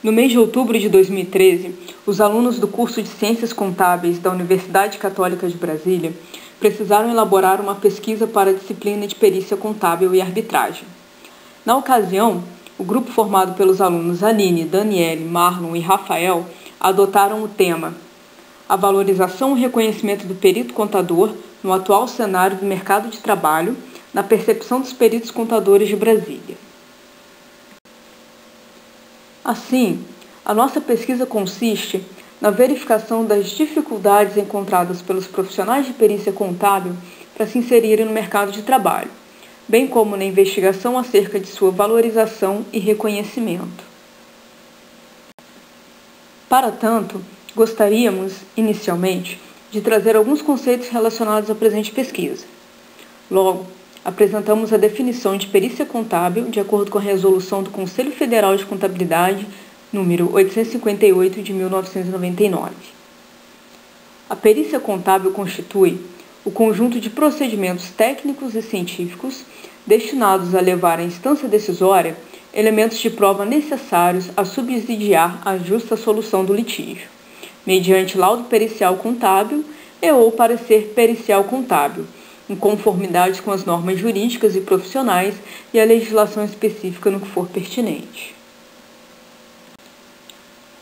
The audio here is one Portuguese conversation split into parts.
No mês de outubro de 2013, os alunos do curso de Ciências Contábeis da Universidade Católica de Brasília precisaram elaborar uma pesquisa para a disciplina de Perícia Contábil e Arbitragem. Na ocasião, o grupo formado pelos alunos Aline, Daniele, Marlon e Rafael adotaram o tema A valorização e reconhecimento do perito contador no atual cenário do mercado de trabalho, na percepção dos peritos contadores de Brasília. Assim, a nossa pesquisa consiste na verificação das dificuldades encontradas pelos profissionais de perícia contábil para se inserirem no mercado de trabalho, bem como na investigação acerca de sua valorização e reconhecimento. Para tanto, gostaríamos, inicialmente, de trazer alguns conceitos relacionados à presente pesquisa. Logo, apresentamos a definição de perícia contábil de acordo com a resolução do Conselho Federal de Contabilidade, número 858 de 1999. A perícia contábil constitui o conjunto de procedimentos técnicos e científicos destinados a levar à instância decisória elementos de prova necessários a subsidiar a justa solução do litígio, mediante laudo pericial contábil e ou parecer pericial contábil, em conformidade com as normas jurídicas e profissionais e a legislação específica no que for pertinente.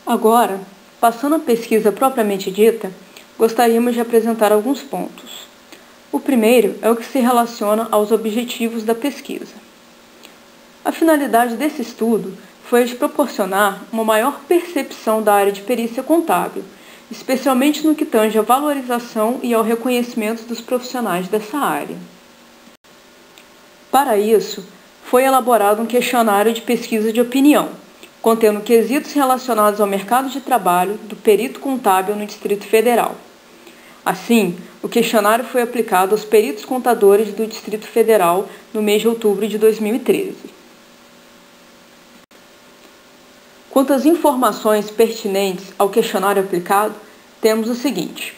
Agora, passando à pesquisa propriamente dita, gostaríamos de apresentar alguns pontos. O primeiro é o que se relaciona aos objetivos da pesquisa. A finalidade desse estudo foi a de proporcionar uma maior percepção da área de perícia contábil, especialmente no que tange à valorização e ao reconhecimento dos profissionais dessa área. Para isso, foi elaborado um questionário de pesquisa de opinião, contendo quesitos relacionados ao mercado de trabalho do perito contábil no Distrito Federal. Assim, o questionário foi aplicado aos peritos contadores do Distrito Federal no mês de outubro de 2013. Quanto às informações pertinentes ao questionário aplicado, temos o seguinte: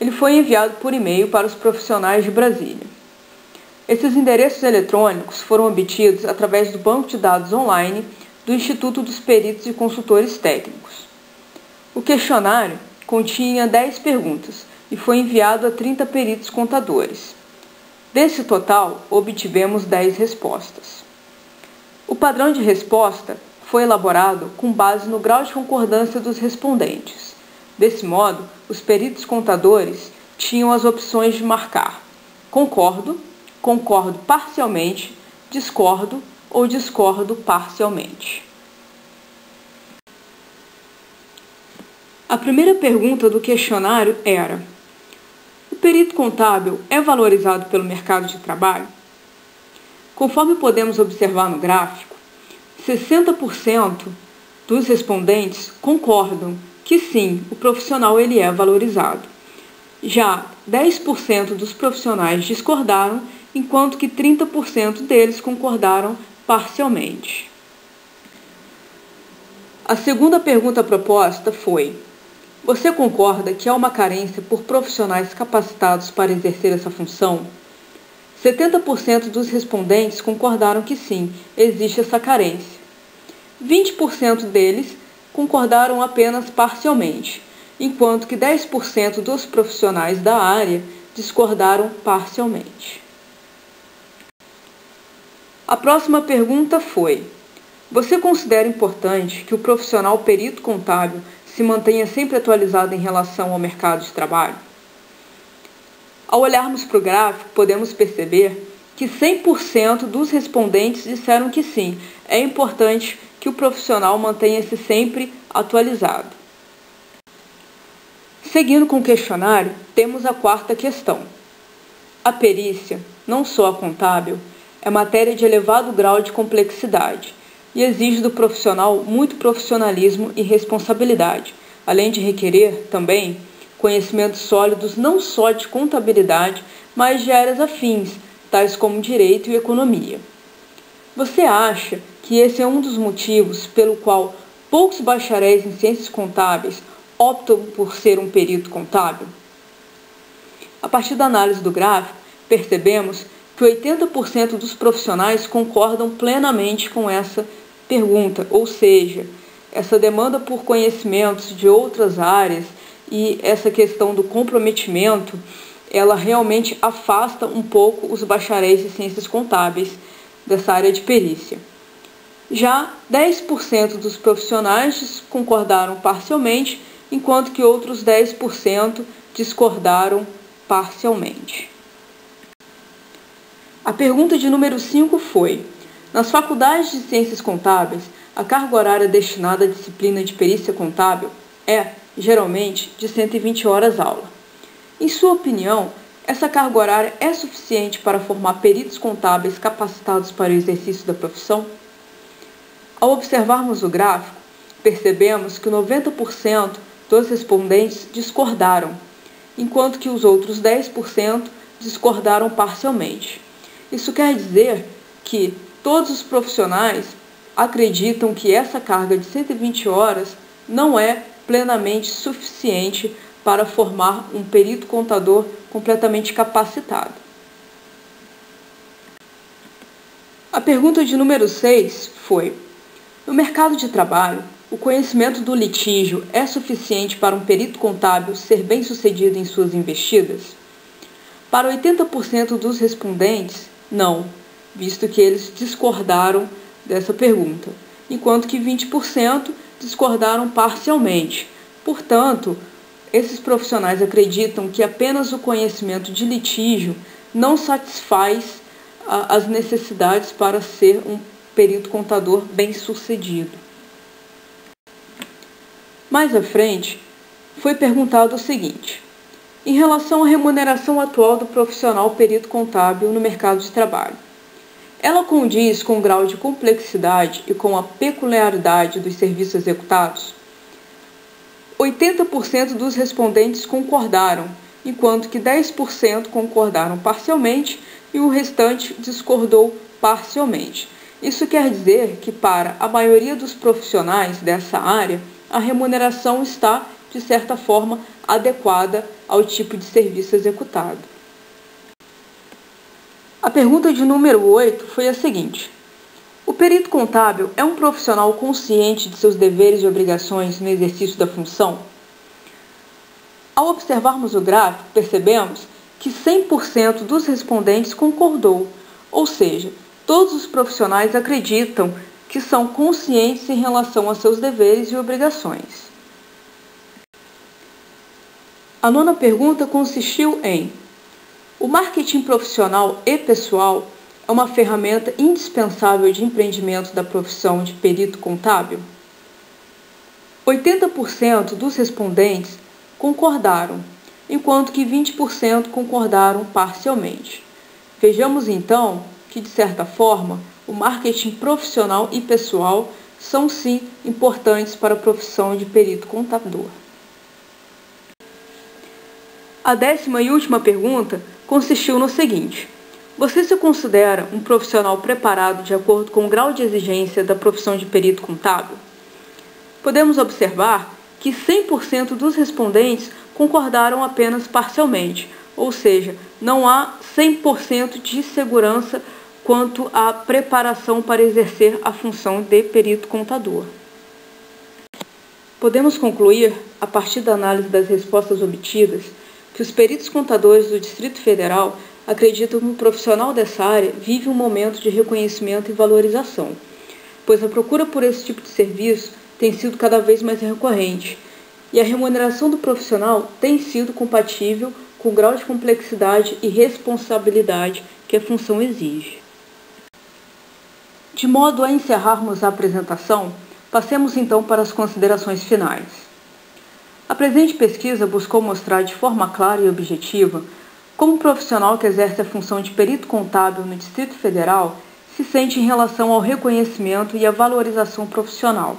ele foi enviado por e-mail para os profissionais de Brasília. Esses endereços eletrônicos foram obtidos através do banco de dados online do Instituto dos Peritos e Consultores Técnicos. O questionário continha 10 perguntas e foi enviado a 30 peritos contadores. Desse total, obtivemos 10 respostas. O padrão de resposta foi elaborado com base no grau de concordância dos respondentes. Desse modo, os peritos contadores tinham as opções de marcar concordo, concordo parcialmente, discordo ou discordo parcialmente. A primeira pergunta do questionário era: o perito contábil é valorizado pelo mercado de trabalho? Conforme podemos observar no gráfico, 60% dos respondentes concordam que sim, o profissional ele é valorizado. Já 10% dos profissionais discordaram, enquanto que 30% deles concordaram parcialmente. A segunda pergunta proposta foi: você concorda que há uma carência por profissionais capacitados para exercer essa função? 70% dos respondentes concordaram que sim, existe essa carência. 20% deles concordaram apenas parcialmente, enquanto que 10% dos profissionais da área discordaram parcialmente. A próxima pergunta foi: você considera importante que o profissional perito contábil se mantenha sempre atualizado em relação ao mercado de trabalho? Ao olharmos para o gráfico, podemos perceber que 100% dos respondentes disseram que sim, é importante que o profissional mantenha-se sempre atualizado. Seguindo com o questionário, temos a quarta questão. A perícia, não só a contábil, é matéria de elevado grau de complexidade e exige do profissional muito profissionalismo e responsabilidade, além de requerer, também, conhecimentos sólidos não só de contabilidade, mas de áreas afins, tais como direito e economia. Você acha que esse é um dos motivos pelo qual poucos bacharéis em ciências contábeis optam por ser um perito contábil? A partir da análise do gráfico, percebemos que 80% dos profissionais concordam plenamente com essa pergunta, ou seja, essa demanda por conhecimentos de outras áreas e essa questão do comprometimento, ela realmente afasta um pouco os bacharéis em ciências contábeis dessa área de perícia. Já 10% dos profissionais concordaram parcialmente, enquanto que outros 10% discordaram parcialmente. A pergunta de número 5 foi: nas faculdades de ciências contábeis, a carga horária destinada à disciplina de perícia contábil é, geralmente, de 120 horas aula. Em sua opinião, essa carga horária é suficiente para formar peritos contábeis capacitados para o exercício da profissão? Ao observarmos o gráfico, percebemos que 90% dos respondentes discordaram, enquanto que os outros 10% discordaram parcialmente. Isso quer dizer que todos os profissionais acreditam que essa carga de 120 horas não é plenamente suficiente para formar um perito contador completamente capacitado. A pergunta de número 6 foi: no mercado de trabalho, o conhecimento do litígio é suficiente para um perito contábil ser bem-sucedido em suas investidas? Para 80% dos respondentes, não, visto que eles discordaram dessa pergunta, enquanto que 20% discordaram parcialmente. Portanto, esses profissionais acreditam que apenas o conhecimento de litígio não satisfaz as necessidades para ser um perito contador bem-sucedido. Mais à frente, foi perguntado o seguinte: em relação à remuneração atual do profissional perito contábil no mercado de trabalho, ela condiz com o grau de complexidade e com a peculiaridade dos serviços executados? 80% dos respondentes concordaram, enquanto que 10% concordaram parcialmente e o restante discordou parcialmente. Isso quer dizer que, para a maioria dos profissionais dessa área, a remuneração está, de certa forma, adequada ao tipo de serviço executado. A pergunta de número 8 foi a seguinte: o perito contábil é um profissional consciente de seus deveres e obrigações no exercício da função? Ao observarmos o gráfico, percebemos que 100% dos respondentes concordou, ou seja, todos os profissionais acreditam que são conscientes em relação a seus deveres e obrigações. A nona pergunta consistiu em: o marketing profissional e pessoal é uma ferramenta indispensável de empreendimento da profissão de perito contábil? 80% dos respondentes concordaram, enquanto que 20% concordaram parcialmente. Vejamos então que, de certa forma, o marketing profissional e pessoal são sim importantes para a profissão de perito contador. A 10ª e última pergunta consistiu no seguinte: você se considera um profissional preparado de acordo com o grau de exigência da profissão de perito contábil? Podemos observar que 100% dos respondentes concordaram apenas parcialmente, ou seja, não há 100% de segurança quanto à preparação para exercer a função de perito contador. Podemos concluir, a partir da análise das respostas obtidas, que os peritos contadores do Distrito Federal acreditam que o profissional dessa área vive um momento de reconhecimento e valorização, pois a procura por esse tipo de serviço tem sido cada vez mais recorrente, e a remuneração do profissional tem sido compatível com o grau de complexidade e responsabilidade que a função exige. De modo a encerrarmos a apresentação, passemos então para as considerações finais. A presente pesquisa buscou mostrar de forma clara e objetiva como o profissional que exerce a função de perito contábil no Distrito Federal se sente em relação ao reconhecimento e à valorização profissional.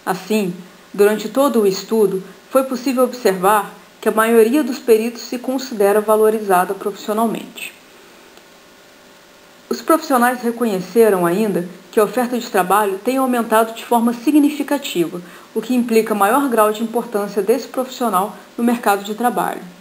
Assim, durante todo o estudo, foi possível observar que a maioria dos peritos se considera valorizada profissionalmente. Os profissionais reconheceram ainda que a oferta de trabalho tem aumentado de forma significativa, o que implica maior grau de importância desse profissional no mercado de trabalho.